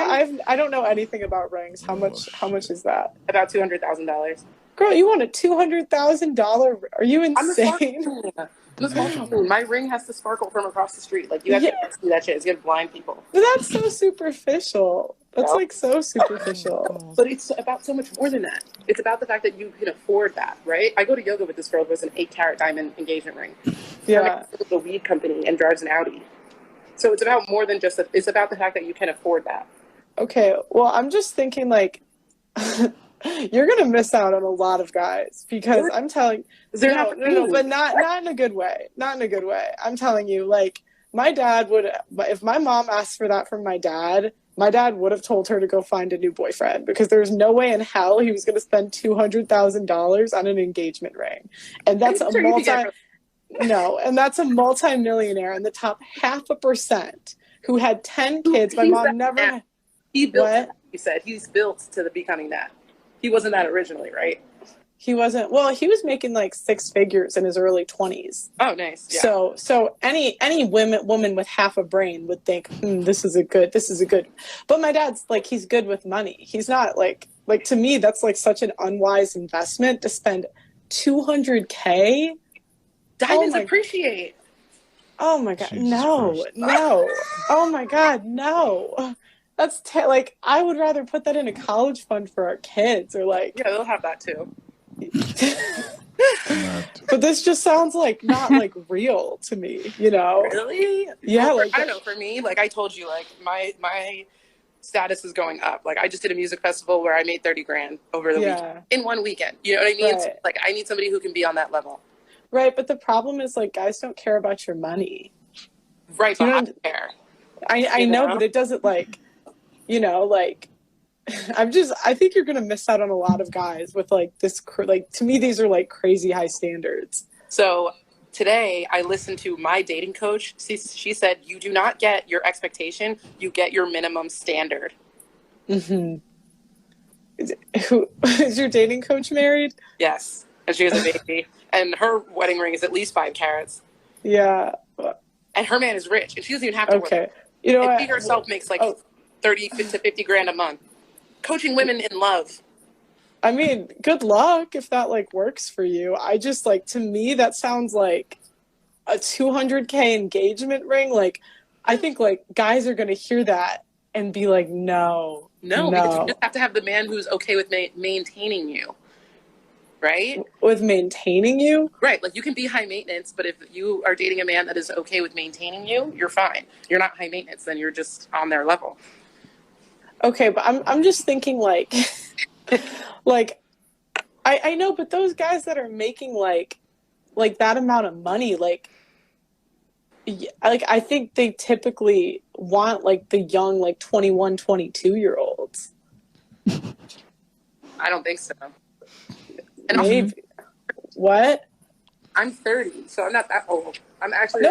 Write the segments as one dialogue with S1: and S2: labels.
S1: I don't know anything about rings. How much is that?
S2: About $200,000.
S1: Girl, you want a $200,000? Are you insane?
S2: My ring has to sparkle from across the street. Like, you have to see that shit. It's gonna blind people.
S1: But that's so superficial. That's like so superficial.
S2: But it's about so much more than that. It's about the fact that you can afford that, right? I go to yoga with this girl who has an 8-carat diamond engagement ring.
S1: Yeah.
S2: The weed company and drives an Audi. So it's about more than just it's about the fact that you can afford that.
S1: Okay, well, I'm just thinking like you're gonna miss out on a lot of guys because I'm telling no, but not in a good way. Not in a good way. I'm telling you, like my dad would, if my mom asked for that from my dad would have told her to go find a new boyfriend because there's no way in hell he was gonna spend $200,000 on an engagement ring, and that's that's a multi-millionaire in the top 0.5% who had 10 kids. My mom never.
S2: He built. What? You said he's built to becoming that. He wasn't that originally, right?
S1: He wasn't. Well, he was making like 6 figures in his early 20s.
S2: Oh, nice. Yeah.
S1: So any woman with half a brain would think, this is a good. But my dad's like, he's good with money. He's not like to me, that's like such an unwise investment to spend $200K.
S2: Diamonds appreciate.
S1: Oh my God, no. Oh my God, no. That's like, I would rather put that in a college fund for our kids or like.
S2: Yeah, they'll have that too.
S1: But this just sounds like not like real to me, you know?
S2: Really?
S1: Yeah.
S2: Well,
S1: like
S2: I don't know. For me, like I told you, like my status is going up. Like I just did a music festival where I made 30 grand over the weekend in one weekend. You know what I mean?
S1: Right.
S2: So, like I need somebody who can be on that level.
S1: Right, but the problem is like guys don't care about your money.
S2: Right, but I care.
S1: I know, but it doesn't like, you know, like I think you're gonna miss out on a lot of guys with like this. Like to me, these are like crazy high standards.
S2: So today I listened to my dating coach. She said, "You do not get your expectation; you get your minimum standard."
S1: Mm-hmm. Is your dating coach married?
S2: Yes, and she has a baby, and her wedding ring is at least 5 carats.
S1: Yeah,
S2: and her man is rich, and she doesn't even have to work.
S1: You know,
S2: and she herself makes like 30 to 50 grand a month. Coaching women in love.
S1: I mean, good luck if that like works for you. I just like, to me, that sounds like a $200K engagement ring. Like, I think like guys are gonna hear that and be like, no,
S2: because you just have to have the man who's okay with maintaining you, right?
S1: With maintaining you,
S2: right? Like you can be high maintenance, but if you are dating a man that is okay with maintaining you, you're fine. You're not high maintenance, then you're just on their level.
S1: Okay, but I'm just thinking like, like, I know, but those guys that are making like that amount of money, like I think they typically want like the young, like 21, 22-year-olds.
S2: I don't think so.
S1: And maybe. What?
S2: I'm 30, so I'm not that old. I'm actually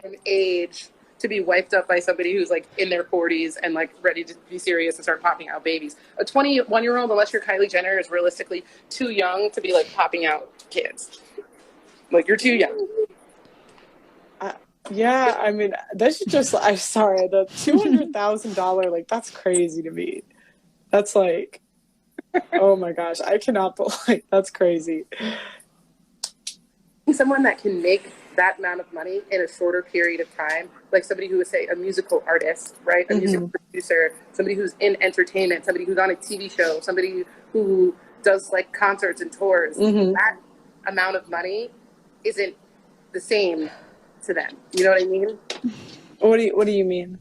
S2: an age to be wiped up by somebody who's like in their 40s and like ready to be serious and start popping out babies. A 21-year-old, unless you're Kylie Jenner, is realistically too young to be like popping out kids. Like you're too young.
S1: Yeah, I mean, that's just, I'm sorry, the $200,000, like that's crazy to me. That's like, oh my gosh, I cannot believe, that's crazy.
S2: Someone that can make that amount of money in a shorter period of time, like somebody who is, say, a musical artist, right? A musical producer, somebody who's in entertainment, somebody who's on a TV show, somebody who does like concerts and tours. That amount of money isn't the same to them. You know what I mean?
S1: What do you mean?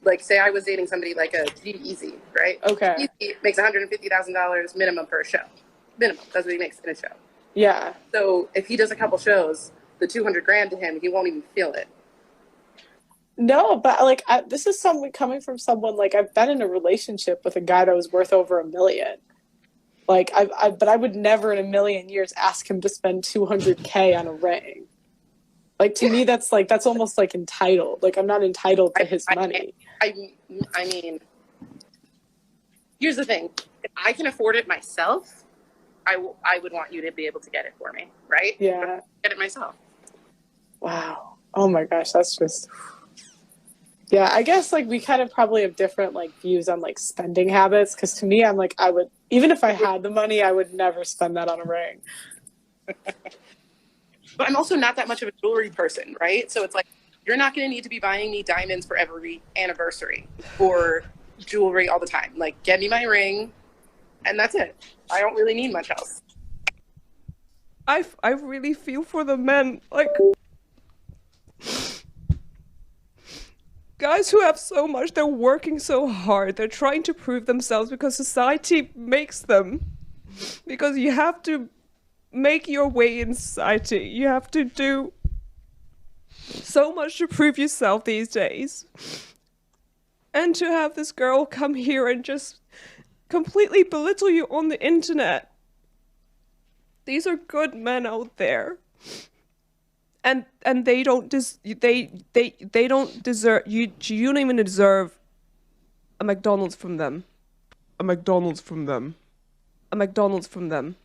S2: Like, say I was dating somebody like a G-Eazy, right?
S1: Okay.
S2: He makes $150,000 minimum per show. Minimum. That's what he makes in a show.
S1: Yeah.
S2: So if he does a couple shows, the 200 grand to him, he won't even feel it.
S1: No, but like this is coming from someone, like I've been in a relationship with a guy that was worth over $1 million. Like but I would never in a million years ask him to spend $200K on a ring. Like to me, that's almost like entitled. Like I'm not entitled to his money.
S2: I mean, here's the thing: if I can afford it myself, I would want you to be able to get it for me, right?
S1: Yeah.
S2: Get it myself.
S1: Wow. Oh my gosh, that's just. Yeah, I guess like we kind of probably have different like views on like spending habits. Because to me, I'm like I would, even if I had the money, I would never spend that on a ring.
S2: But I'm also not that much of a jewelry person, right? So it's like you're not going to need to be buying me diamonds for every anniversary or jewelry all the time. Like, get me my ring, and that's it. I don't really need much else.
S3: I really feel for the men, like guys who have so much, they're working so hard, they're trying to prove themselves because society makes them. Because you have to make your way in society. You have to do so much to prove yourself these days. And to have this girl come here and just completely belittle you on the internet. These are good men out there. And they don't they don't deserve you don't even deserve a McDonald's from them. A McDonald's from them. A McDonald's from them.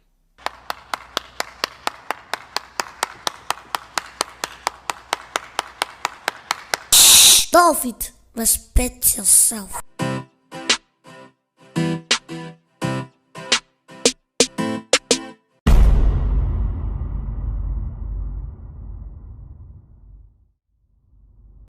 S4: Stop it! Respect yourself.